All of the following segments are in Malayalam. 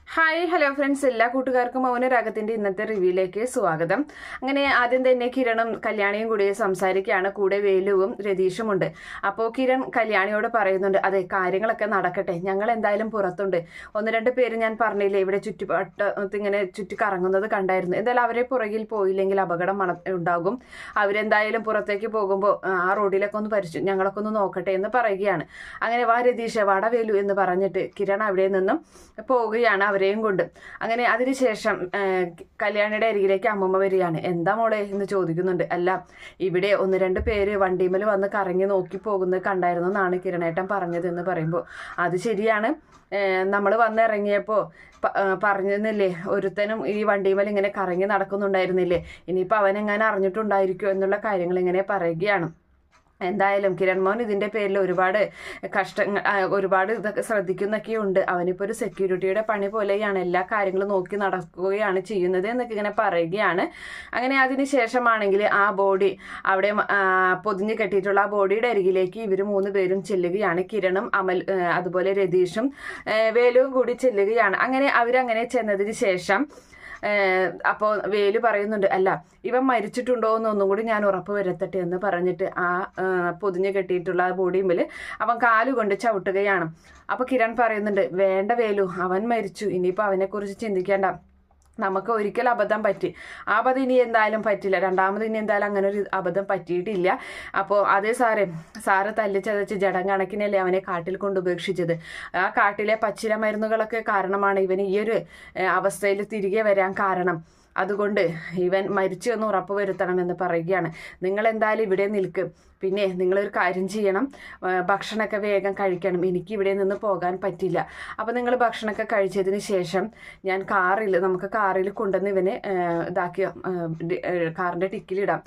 ഹായ് ഹലോ ഫ്രണ്ട്സ്, എല്ലാ കൂട്ടുകാർക്കും മൗനരാഗത്തിന്റെ ഇന്നത്തെ റിവ്യൂയിലേക്ക് സ്വാഗതം. അങ്ങനെ ആദ്യം തന്നെ കിരണും കല്യാണിയും കൂടി സംസാരിക്കുകയാണ്. കൂടെ വേലുവും രതീഷും ഉണ്ട്. അപ്പോൾ കിരൺ കല്യാണിയോട് പറയുന്നുണ്ട്, അതെ കാര്യങ്ങളൊക്കെ നടക്കട്ടെ, ഞങ്ങൾ എന്തായാലും പുറത്തുണ്ട്. ഒന്ന് രണ്ട് പേര് ഞാൻ പറഞ്ഞില്ലേ ഇവിടെ ചുറ്റുപാട്ടത്ത് ഇങ്ങനെ ചുറ്റി കറങ്ങുന്നത് കണ്ടായിരുന്നു. എന്തായാലും അവരെ പുറകിൽ പോയില്ലെങ്കിൽ അപകടം ഉണ്ടാകും. അവരെന്തായാലും പുറത്തേക്ക് പോകുമ്പോൾ ആ റോഡിലൊക്കെ ഒന്ന് ഞങ്ങളൊക്കെ ഒന്ന് നോക്കട്ടെ എന്ന് പറയുകയാണ്. അങ്ങനെ വാ രതീഷ്, വാട വേലു എന്ന് പറഞ്ഞിട്ട് കിരൺ അവിടെ നിന്നും പോവുകയാണ് അവരെയും കൊണ്ട്. അങ്ങനെ അതിനുശേഷം കല്യാണിയുടെ അരികിലേക്ക് അമ്മമ്മ വരികയാണ്. എന്താ മോളെ എന്ന് ചോദിക്കുന്നുണ്ട്. അല്ല, ഇവിടെ ഒന്ന് രണ്ട് പേര് വണ്ടിമേൽ വന്ന് കറങ്ങി നോക്കി പോകുന്നത് കണ്ടായിരുന്നു എന്നാണ് കിരണേട്ടൻ പറഞ്ഞത് എന്ന് പറയുമ്പോൾ, അത് ശരിയാണ്, നമ്മൾ വന്നിറങ്ങിയപ്പോൾ പറഞ്ഞിരുന്നില്ലേ ഒരുത്തനും ഈ വണ്ടിമേൽ ഇങ്ങനെ കറങ്ങി നടക്കുന്നുണ്ടായിരുന്നില്ലേ, ഇനിയിപ്പോൾ അവനെങ്ങനെ അറിഞ്ഞിട്ടുണ്ടായിരിക്കുമോ എന്നുള്ള കാര്യങ്ങൾ ഇങ്ങനെ പറയുകയാണ്. എന്തായാലും കിരൺ മോൻ ഇതിൻ്റെ പേരിൽ ഒരുപാട് ഒരുപാട് ഇതൊക്കെ ശ്രദ്ധിക്കുന്നൊക്കെ ഉണ്ട്. അവനിപ്പോൾ ഒരു സെക്യൂരിറ്റിയുടെ പണി പോലെയാണ്, എല്ലാ കാര്യങ്ങളും നോക്കി നടക്കുകയാണ് ചെയ്യുന്നത് എന്നൊക്കെ ഇങ്ങനെ പറയുകയാണ്. അങ്ങനെ അതിന് ശേഷമാണെങ്കിൽ ആ ബോഡി അവിടെ പൊതിഞ്ഞ് കെട്ടിയിട്ടുള്ള ആ ബോഡിയുടെ അരികിലേക്ക് ഇവർ മൂന്ന് പേരും ചെല്ലുകയാണ്. കിരണും അതുപോലെ രതീഷും വേലുവും കൂടി ചെല്ലുകയാണ്. അങ്ങനെ അവരങ്ങനെ ചെന്നതിന് ശേഷം അപ്പോൾ വേലു പറയുന്നുണ്ട്, അല്ല ഇവൻ മരിച്ചിട്ടുണ്ടോ എന്നൊന്നും കൂടി ഞാൻ ഉറപ്പ് വരുത്തട്ടെ എന്ന് പറഞ്ഞിട്ട് ആ പൊതിഞ്ഞ് കെട്ടിയിട്ടുള്ള ബോഡിയുമ്പിൽ അവൻ കാലുകൊണ്ട് ചവിട്ടുകയാണ്. അപ്പോൾ കിരൺ പറയുന്നുണ്ട്, വേണ്ട വേലു, അവൻ മരിച്ചു, ഇനിയിപ്പോൾ അവനെക്കുറിച്ച് ചിന്തിക്കേണ്ട, നമുക്ക് ഒരിക്കൽ അബദ്ധം പറ്റി, ആ അബദ്ധം ഇനി എന്തായാലും പറ്റില്ല, രണ്ടാമത് ഇനി എന്തായാലും അങ്ങനെ ഒരു അബദ്ധം പറ്റിയിട്ടില്ല. അപ്പോൾ അതേ സാറ് തല്ലിച്ചതച്ച് ജഡം കണക്കിനല്ലേ അവനെ കാട്ടിൽ കൊണ്ട് ഉപേക്ഷിച്ചത്. ആ കാട്ടിലെ പച്ചില മരുന്നുകളൊക്കെ കാരണമാണ് ഇവന് ഈ ഒരു അവസ്ഥയിൽ തിരികെ വരാൻ കാരണം. അതുകൊണ്ട് ഇവൻ മരിച്ചു എന്ന് ഉറപ്പ് വരുത്തണമെന്ന് പറയുകയാണ്. നിങ്ങൾ എന്തായാലും ഇവിടെ നിൽക്കും, പിന്നെ നിങ്ങളൊരു കാര്യം ചെയ്യണം, ഭക്ഷണമൊക്കെ വേഗം കഴിക്കണം, എനിക്ക് ഇവിടെ നിന്ന് പോകാൻ പറ്റില്ല. അപ്പോൾ നിങ്ങൾ ഭക്ഷണമൊക്കെ കഴിച്ചതിന് ശേഷം നമുക്ക് കാറിൽ കൊണ്ടുവന്ന് ഇവനെ ഇതാക്കി കാറിൻ്റെ ടിക്കിലിടാം,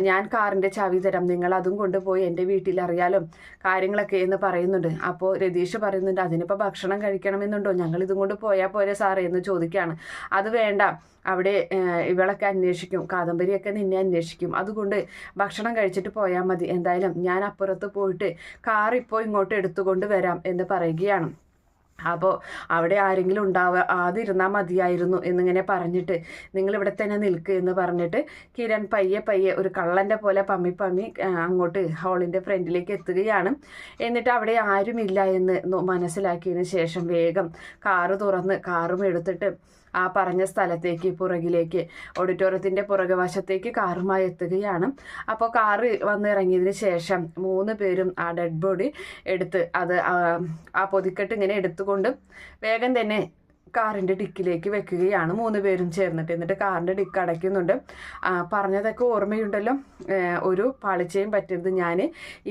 ഞാൻ കാറിൻ്റെ ചാവി തരാം, നിങ്ങൾ അതും കൊണ്ടുപോയി എൻ്റെ വീട്ടിൽ അറിയാലോ കാര്യങ്ങളൊക്കെ എന്ന് പറയുന്നുണ്ട്. അപ്പോൾ രതീഷ് പറയുന്നുണ്ട്, അതിനിപ്പോൾ ഭക്ഷണം കഴിക്കണമെന്നുണ്ടോ, ഞങ്ങൾ ഇതും കൊണ്ട് പോയാൽ പോരെ സാറേ എന്ന് ചോദിക്കുകയാണ്. അത് വേണ്ട, അവിടെ ഇവളൊക്കെ അന്വേഷിക്കും, കാദംബരിയൊക്കെ നിന്നെ അന്വേഷിക്കും, അതുകൊണ്ട് ഭക്ഷണം കഴിച്ചിട്ട് പോയാൽ മതി, എന്തായാലും ഞാൻ അപ്പുറത്ത് പോയിട്ട് കാർ ഇപ്പോൾ ഇങ്ങോട്ട് എടുത്തുകൊണ്ട് വരാം എന്ന് പറയുകയാണ്. അപ്പോൾ അവിടെ ആരെങ്കിലും ആതിരുന്നാൽ മതിയായിരുന്നു എന്നിങ്ങനെ പറഞ്ഞിട്ട് നിങ്ങളിവിടെ തന്നെ നിൽക്കുക എന്ന് പറഞ്ഞിട്ട് കിരൺ പയ്യെ ഒരു കള്ളൻ്റെ പോലെ പമ്മി അങ്ങോട്ട് ഹാളിൻ്റെ ഫ്രണ്ടിലേക്ക് എത്തുകയാണ്. എന്നിട്ട് അവിടെ ആരുമില്ല എന്ന് മനസ്സിലാക്കിയതിന് ശേഷം വേഗം കാറ് തുറന്ന് കാറും എടുത്തിട്ട് ആ പറഞ്ഞ സ്ഥലത്തേക്ക് പുറകിലേക്ക് ഓഡിറ്റോറിയത്തിൻ്റെ പുറകുവശത്തേക്ക് കാറുമായി എത്തുകയാണ്. അപ്പോൾ കാറ് വന്നിറങ്ങിയതിന് ശേഷം മൂന്ന് പേരും ആ ഡെഡ് ബോഡി എടുത്ത് ആ പൊതിക്കെട്ട് ഇങ്ങനെ എടുത്തുകൊണ്ട് വേഗം തന്നെ കാറിൻ്റെ ഡിക്കിലേക്ക് വെക്കുകയാണ് മൂന്ന് പേരും ചേർന്നിട്ട്. എന്നിട്ട് കാറിൻ്റെ ഡിക്ക് അടയ്ക്കുന്നുണ്ട്. പറഞ്ഞതൊക്കെ ഓർമ്മയുണ്ടല്ലോ, ഒരു പാളിച്ചയും പറ്റരുത്, ഞാൻ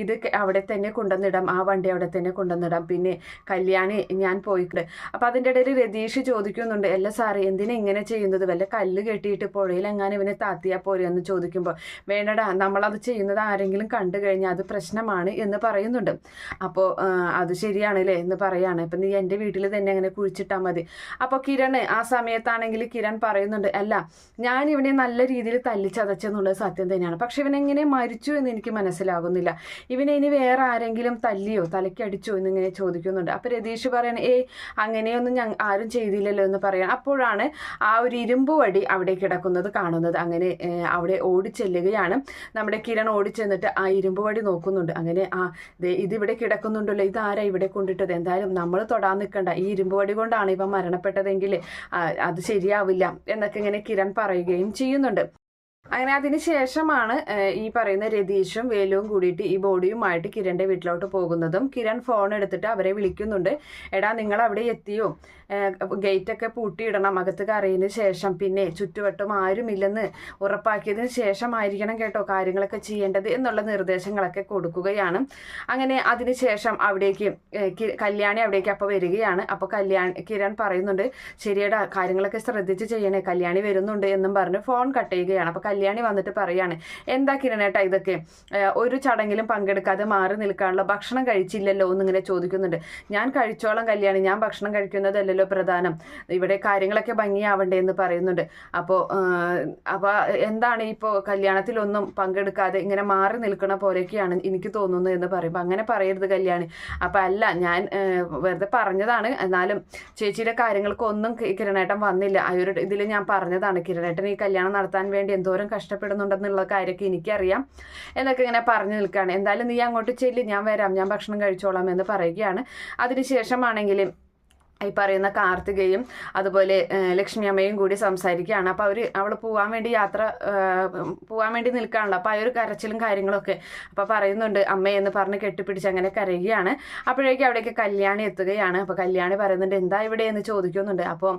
ഇത് അവിടെ തന്നെ കൊണ്ടുവന്നിടാം, ആ വണ്ടി അവിടെ തന്നെ കൊണ്ടുവന്നിടാം, പിന്നെ കല്യാണി ഞാൻ പോയിട്ടുണ്ട്. അപ്പോൾ അതിൻ്റെ ഇടയിൽ രതീഷ് ചോദിക്കുന്നുണ്ട്, അല്ല സാറേ എന്തിനാ ഇങ്ങനെ ചെയ്യുന്നത്, വല്ല കല്ല് കെട്ടിയിട്ട് പുഴയിലെങ്ങാനും ഇവനെ താത്തിയാൽ പോരെ എന്ന് ചോദിക്കുമ്പോൾ, വേണ്ടടാ നമ്മളത് ചെയ്യുന്നത് ആരെങ്കിലും കണ്ടു കഴിഞ്ഞാൽ അത് പ്രശ്നമാണ് എന്ന് പറയുന്നുണ്ട്. അപ്പോൾ അത് ശരിയാണല്ലേ എന്ന് പറയാണ്. അപ്പം നീ എൻ്റെ വീട്ടിൽ തന്നെ അങ്ങനെ കുഴിച്ചിട്ടാൽ മതി. അപ്പോൾ കിരണ് ആ സമയത്താണെങ്കിൽ കിരൺ പറയുന്നുണ്ട്, അല്ല ഞാൻ ഇവനെ നല്ല രീതിയിൽ തല്ലിച്ചതച്ചെന്നുള്ളത് സത്യം തന്നെയാണ്, പക്ഷെ ഇവനെങ്ങനെ മരിച്ചു എന്ന് എനിക്ക് മനസ്സിലാകുന്നില്ല, ഇവനെ ഇനി വേറെ ആരെങ്കിലും തല്ലിയോ തലയ്ക്കടിച്ചോ എന്നിങ്ങനെ ചോദിക്കുന്നുണ്ട്. അപ്പോൾ രതീഷ് പറയണ, അങ്ങനെയൊന്നും ആരും ചെയ്തില്ലല്ലോ എന്ന് പറയാൻ. അപ്പോഴാണ് ആ ഒരു ഇരുമ്പ് വടി അവിടെ കിടക്കുന്നത് കാണുന്നത്. അങ്ങനെ അവിടെ ഓടിച്ചെല്ലുകയാണ് നമ്മുടെ കിരൺ. ഓടിച്ചെന്നിട്ട് ആ ഇരുമ്പ് വടി നോക്കുന്നുണ്ട്. അങ്ങനെ ഇതിവിടെ കിടക്കുന്നുണ്ടല്ലോ, ഇതാരാ ഇവിടെ കൊണ്ടിട്ടത്, എന്തായാലും നമ്മൾ തൊടാൻ നിൽക്കണ്ട, ഈ ഇരുമ്പ് വടി കൊണ്ടാണ് ഇവ മരണപ്പെട്ടതെങ്കിൽ അത് ശരിയാവില്ല എന്നൊക്കെ ഇങ്ങനെ കിരൺ പറയുകയും ചെയ്യുന്നുണ്ട്. അങ്ങനെ അതിന് ശേഷമാണ് ഈ പറയുന്ന രതീഷും വേലുവും കൂടിയിട്ട് ഈ ബോഡിയുമായിട്ട് കിരണിൻ്റെ വീട്ടിലോട്ട് പോകുന്നതും. കിരൺ ഫോൺ എടുത്തിട്ട് അവരെ വിളിക്കുന്നുണ്ട്, എടാ നിങ്ങൾ അവിടെ എത്തിയോ, ഗേറ്റൊക്കെ പൂട്ടിയിടണം, അകത്ത് കയറിയതിന് ശേഷം, പിന്നെ ചുറ്റുവട്ടം ആരുമില്ലെന്ന് ഉറപ്പാക്കിയതിന് ശേഷമായിരിക്കണം കേട്ടോ കാര്യങ്ങളൊക്കെ ചെയ്യേണ്ടത് എന്നുള്ള നിർദ്ദേശങ്ങളൊക്കെ കൊടുക്കുകയാണ്. അങ്ങനെ അതിന് ശേഷം അവിടേക്ക് കല്യാണി അവിടേക്ക് അപ്പോൾ വരികയാണ്. അപ്പോൾ കിരൺ പറയുന്നുണ്ട്, ശരിയടാ കാര്യങ്ങളൊക്കെ ശ്രദ്ധിച്ച് ചെയ്യണേ, കല്യാണി വരുന്നുണ്ട് എന്നും പറഞ്ഞ് ഫോൺ കട്ട് ചെയ്യുകയാണ്. അപ്പോൾ കല്യാണി വന്നിട്ട് പറയാണ്, എന്താ കിരണേട്ടാ ഇതൊക്കെ, ഒരു ചടങ്ങിലും പങ്കെടുക്കാതെ മാറി നിൽക്കാനുള്ള ഭക്ഷണം കഴിച്ചില്ലല്ലോ എന്നിങ്ങനെ ചോദിക്കുന്നുണ്ട്. ഞാൻ കഴിച്ചോളം കല്യാണി, ഞാൻ ഭക്ഷണം കഴിക്കുന്നതല്ലല്ലോ അതല്ലല്ലോ പ്രധാനം, ഇവിടെ കാര്യങ്ങളൊക്കെ ഭംഗിയാവണ്ടേ എന്ന് പറയുന്നുണ്ട്. അപ്പോൾ എന്താണ് ഇപ്പോൾ കല്യാണത്തിലൊന്നും പങ്കെടുക്കാതെ ഇങ്ങനെ മാറി നിൽക്കണ പോലെയൊക്കെയാണ് എനിക്ക് തോന്നുന്നത് എന്ന് പറയുമ്പോൾ അങ്ങനെ പറയരുത് കല്യാണി. അപ്പം അല്ല, ഞാൻ വെറുതെ പറഞ്ഞതാണ്, എന്നാലും ചേച്ചിയുടെ കാര്യങ്ങൾക്കൊന്നും കിരണേട്ടൻ വന്നില്ല, ആ ഒരു ഇതിൽ ഞാൻ പറഞ്ഞതാണ്. കിരണേട്ടൻ ഈ കല്യാണം നടത്താൻ വേണ്ടി എന്തോരം കഷ്ടപ്പെടുന്നുണ്ടെന്നുള്ള കാര്യമൊക്കെ എനിക്കറിയാം എന്നൊക്കെ ഇങ്ങനെ പറഞ്ഞു നിൽക്കുകയാണ്. എന്തായാലും നീ അങ്ങോട്ട് ചെല്ലി, ഞാൻ വരാം, ഞാൻ ഭക്ഷണം കഴിച്ചോളാം എന്ന് പറയുകയാണ്. അതിനുശേഷമാണെങ്കിൽ ഈ പറയുന്ന കാർത്തികയും അതുപോലെ ലക്ഷ്മി അമ്മയും കൂടി സംസാരിക്കുകയാണ്. അപ്പോൾ അവൾ പോകാൻ വേണ്ടി നിൽക്കുകയാണല്ലോ. അപ്പോൾ ആ ഒരു കരച്ചിലും കാര്യങ്ങളൊക്കെ അപ്പോൾ പറയുന്നുണ്ട് അമ്മയെന്ന് പറഞ്ഞ് കെട്ടിപ്പിടിച്ച് അങ്ങനെ കരയുകയാണ്. അപ്പോഴേക്കും അവിടേക്ക് കല്യാണി എത്തുകയാണ്. അപ്പോൾ കല്യാണി പറയുന്നുണ്ട് എന്താ ഇവിടെ എന്ന് ചോദിക്കുന്നുണ്ട്. അപ്പോൾ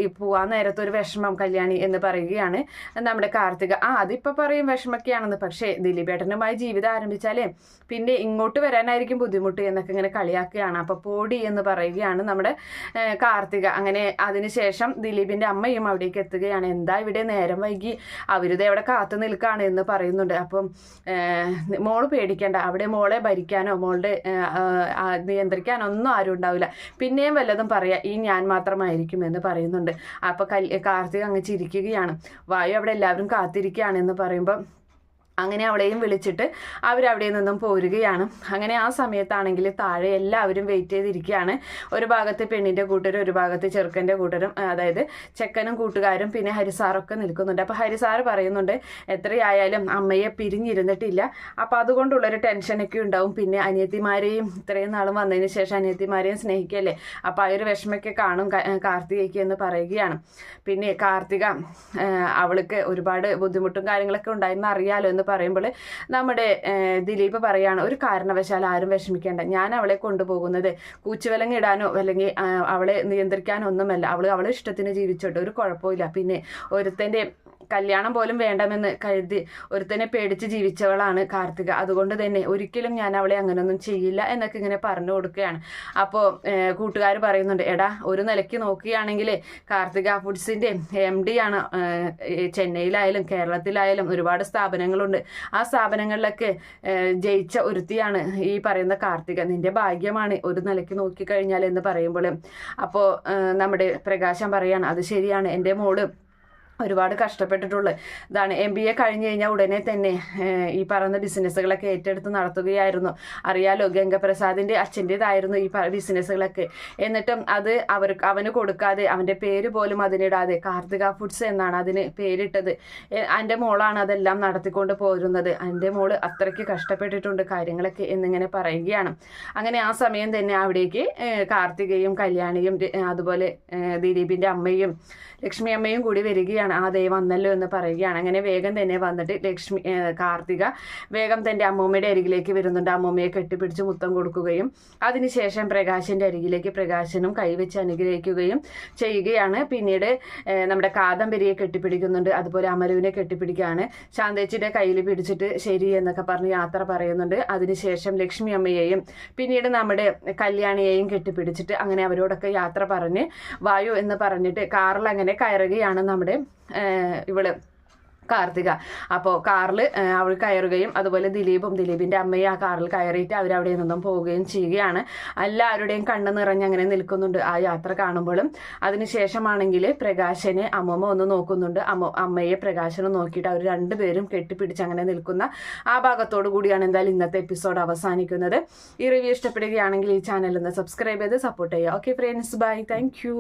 ഈ പോകാൻ നേരത്തെ ഒരു വിഷമം കല്യാണി എന്ന് പറയുകയാണ് നമ്മുടെ കാർത്തിക. അതിപ്പോൾ പറയും വിഷമൊക്കെയാണെന്ന്, പക്ഷേ ദിലീപേട്ടനുമായി ജീവിതം ആരംഭിച്ചാലേ പിന്നെ ഇങ്ങോട്ട് വരാനായിരിക്കും ബുദ്ധിമുട്ട് എന്നൊക്കെ ഇങ്ങനെ കളിയാക്കുകയാണ്. അപ്പോൾ പോടി എന്ന് പറയുകയാണ് നമ്മുടെ കാർത്തിക. അങ്ങനെ അതിനുശേഷം ദിലീപിന്റെ അമ്മയും അവിടേക്ക് എത്തുകയാണ്. എന്താ ഇവിടെ നേരം വൈകി, അവരിത് എവിടെ കാത്തു നിൽക്കുകയാണ് എന്ന് പറയുന്നുണ്ട്. അപ്പം മോള് പേടിക്കേണ്ട, അവിടെ മോളെ ഭരിക്കാനോ മോളുടെ നിയന്ത്രിക്കാനോ ഒന്നും ആരും ഉണ്ടാവില്ല, പിന്നെയും വല്ലതും പറയാ ഈ ഞാൻ മാത്രമായിരിക്കും എന്ന് പറയുന്നുണ്ട്. അപ്പൊ കാർത്തിക അങ്ങ് ചിരിക്കുകയാണ്. വായു അവിടെ എല്ലാവരും കാത്തിരിക്കുകയാണ് എന്ന് പറയുമ്പോൾ അങ്ങനെ അവളെയും വിളിച്ചിട്ട് അവരവിടെ നിന്നും പോരുകയാണ്. അങ്ങനെ ആ സമയത്താണെങ്കിൽ താഴെ എല്ലാവരും വെയിറ്റ് ചെയ്തിരിക്കുകയാണ്. ഒരു ഭാഗത്ത് പെണ്ണിൻ്റെ കൂട്ടരും ഒരു ഭാഗത്ത് ചെറുക്കൻ്റെ കൂട്ടരും, അതായത് ചെക്കനും കൂട്ടുകാരും പിന്നെ ഹരിസാറൊക്കെ നിൽക്കുന്നുണ്ട്. അപ്പോൾ ഹരിസാറ് പറയുന്നുണ്ട് എത്രയായാലും അമ്മയെ പിരിഞ്ഞിരുന്നിട്ടില്ല, അപ്പോൾ അതുകൊണ്ടുള്ളൊരു ടെൻഷനൊക്കെ ഉണ്ടാവും. പിന്നെ അനിയത്തിമാരെയും ഇത്രയും നാളും വന്നതിന് ശേഷം അനിയത്തിമാരെയും സ്നേഹിക്കല്ലേ, അപ്പോൾ ആ ഒരു വിഷമൊക്കെ കാണും കാർത്തികയ്ക്ക് എന്ന് പറയുകയാണ്. പിന്നെ കാർത്തിക അവൾക്ക് ഒരുപാട് ബുദ്ധിമുട്ടും കാര്യങ്ങളൊക്കെ ഉണ്ടായിരുന്നു അറിയാലോ എന്ന് പറയുമ്പോൾ നമ്മുടെ ദിലീപ് പറയാണ് ഒരു കാരണവശാൽ ആരും വിഷമിക്കേണ്ട, ഞാൻ അവളെ കൊണ്ടുപോകുന്നത് കൂച്ചുവിലങ്ങിടാനോ അല്ലെങ്കിൽ അവളെ നിയന്ത്രിക്കാനോ ഒന്നുമല്ല, അവളെ ഇഷ്ടത്തിന് ജീവിച്ചോട്ടെ, ഒരു കുഴപ്പമില്ല. പിന്നെ ഒരുത്തൻ്റെ കല്യാണം പോലും വേണ്ടെന്ന് കരുതി ഒരുത്തനെ പേടിച്ച് ജീവിച്ചവളാണ് കാർത്തിക, അതുകൊണ്ട് തന്നെ ഒരിക്കലും ഞാൻ അവളെ അങ്ങനെയൊന്നും ചെയ്യില്ല എന്നൊക്കെ ഇങ്ങനെ പറഞ്ഞു കൊടുക്കുകയാണ്. അപ്പോൾ കൂട്ടുകാർ പറയുന്നുണ്ട് എടാ ഒരു നിലയ്ക്ക് നോക്കുകയാണെങ്കിൽ കാർത്തിക ഫുഡ്സിൻ്റെ MD ആണ്. ചെന്നൈയിലായാലും കേരളത്തിലായാലും ഒരുപാട് സ്ഥാപനങ്ങളുണ്ട്, ആ സ്ഥാപനങ്ങളിലൊക്കെ ജയിച്ച ഒരുത്തിയാണ് ഈ പറയുന്ന കാർത്തിക, നിന്റെ ഭാഗ്യമാണ് ഒരു നിലയ്ക്ക് നോക്കിക്കഴിഞ്ഞാൽ എന്ന് പറയുമ്പോൾ അപ്പോൾ നമ്മുടെ പ്രകാശം പറയാണ് അത് ശരിയാണ്, എൻ്റെ മോള് ഒരുപാട് കഷ്ടപ്പെട്ടിട്ടുള്ളത് ഇതാണ്. MBA കഴിഞ്ഞ് കഴിഞ്ഞാൽ ഉടനെ തന്നെ ഈ പറയുന്ന ബിസിനസ്സുകളൊക്കെ ഏറ്റെടുത്ത് നടത്തുകയായിരുന്നു. അറിയാലോ ഗംഗപ്രസാദിൻ്റെ അച്ഛൻ്റേതായിരുന്നു ഈ ബിസിനസ്സുകളൊക്കെ. എന്നിട്ടും അത് അവന് കൊടുക്കാതെ അവൻ്റെ പേര് പോലും അതിനിടാതെ കാർത്തിക ഫുഡ്സ് എന്നാണ് അതിന് പേരിട്ടത്. എൻ്റെ മോളാണ് അതെല്ലാം നടത്തിക്കൊണ്ട് പോരുന്നത്, എൻ്റെ മോള് അത്രയ്ക്ക് കഷ്ടപ്പെട്ടിട്ടുണ്ട് കാര്യങ്ങളൊക്കെ എന്നിങ്ങനെ പറയുകയാണ്. അങ്ങനെ ആ സമയം തന്നെ അവിടേക്ക് കാർത്തികയും കല്യാണിയും അതുപോലെ ദിലീപിൻ്റെ അമ്മയും ലക്ഷ്മി അമ്മയും കൂടി വരികയാണ്. ദേ വന്നല്ലോ എന്ന് പറയുകയാണ്. അങ്ങനെ വേഗം തന്നെ വന്നിട്ട് കാർത്തിക വേഗം തൻ്റെ അമ്മൂമ്മയുടെ അരികിലേക്ക് വരുന്നുണ്ട്. അമ്മൂമ്മയെ കെട്ടിപ്പിടിച്ച് മുത്തം കൊടുക്കുകയും അതിനുശേഷം പ്രകാശിൻ്റെ അരികിലേക്ക് പ്രകാശനും കൈവച്ച് അനുഗ്രഹിക്കുകയും ചെയ്യുകയാണ്. പിന്നീട് നമ്മുടെ കാദംബരിയെ കെട്ടിപ്പിടിക്കുന്നുണ്ട്, അതുപോലെ അമലുവിനെ കെട്ടിപ്പിടിക്കുകയാണ്. ശാന്തേച്ചിയുടെ കയ്യിൽ പിടിച്ചിട്ട് ശരി എന്നൊക്കെ പറഞ്ഞ് യാത്ര പറയുന്നുണ്ട്. അതിനുശേഷം ലക്ഷ്മി അമ്മയെയും പിന്നീട് നമ്മുടെ കല്യാണിയെയും കെട്ടിപ്പിടിച്ചിട്ട് അങ്ങനെ അവരോടൊക്കെ യാത്ര പറഞ്ഞ് വായു എന്ന് പറഞ്ഞിട്ട് കാറിൽ അങ്ങനെ കയറുകയാണ് നമ്മുടെ ഇവള് കാർത്തിക. അപ്പോൾ കാറിൽ അവൾ കയറുകയും അതുപോലെ ദിലീപിൻ്റെ അമ്മയും ആ കാറിൽ കയറിയിട്ട് അവരവിടെ നിന്നും പോവുകയും ചെയ്യുകയാണ്. എല്ലാവരുടെയും കണ്ണ് നിറഞ്ഞ് അങ്ങനെ നിൽക്കുന്നുണ്ട് ആ യാത്ര കാണുമ്പോഴും. അതിനുശേഷമാണെങ്കിൽ പ്രകാശനെ അമ്മമ്മ ഒന്ന് നോക്കുന്നുണ്ട്. അമ്മയെ പ്രകാശനും നോക്കിയിട്ട് അവർ രണ്ടുപേരും കെട്ടിപ്പിടിച്ച് അങ്ങനെ നിൽക്കുന്ന ആ ഭാഗത്തോടു കൂടിയാണ് എന്തായാലും ഇന്നത്തെ എപ്പിസോഡ് അവസാനിക്കുന്നത്. ഈ റിവ്യൂ ഇഷ്ടപ്പെടുകയാണെങ്കിൽ ഈ ചാനൽ ഒന്ന് സബ്സ്ക്രൈബ് ചെയ്ത് സപ്പോർട്ട് ചെയ്യുക. Okay friends, bye, thank U.